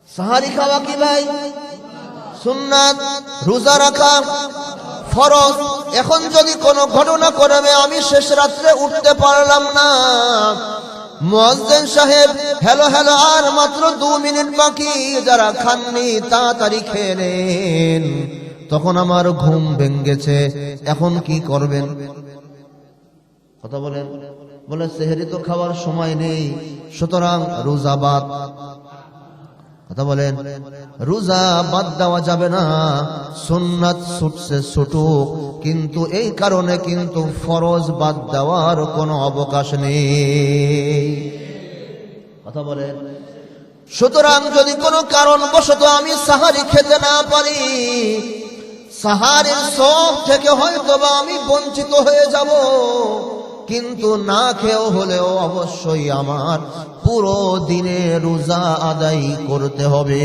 সাহারি খাওয়া কি ভাই? সুন্নাত। রোজা রাখা ফরজ। এখন যদি কোনো ঘটনা করবে আমি শেষ রাত্রে উঠতে পারলাম না, মুয়াজ্জিন সাহেব হ্যালো হ্যালো আর মাত্র 2 মিনিট বাকি, যারা খাননি তাড়াতাড়ি খেয়ে নেন, তখন আমার ঘুম ভেঙেছে, এখন কি করবেন? কথা বলেন। বলে সেহরি তো খাওয়ার সময় নেই, সুতরাং রোজা বাদ। কথা বলেন। রোজা বাদ দেওয়া যাবে না, সুন্নাত ছুটছে ছুটুক, কিন্তু এই কারণে কিন্তু ফরজ বাদ দেওয়ার কোনো অবকাশ নেই। কথা বলেন। সুতরাং যদি কোনো কারণবশত আমি সাহারি খেতে না পারি, সাহারির সওয়াব থেকে হয়তোবা আমি বঞ্চিত হয়ে যাব, কিন্তু না খেয়েও হলেও অবশ্যই আমার পুরো দিনে রোজা আদায় করতে হবে।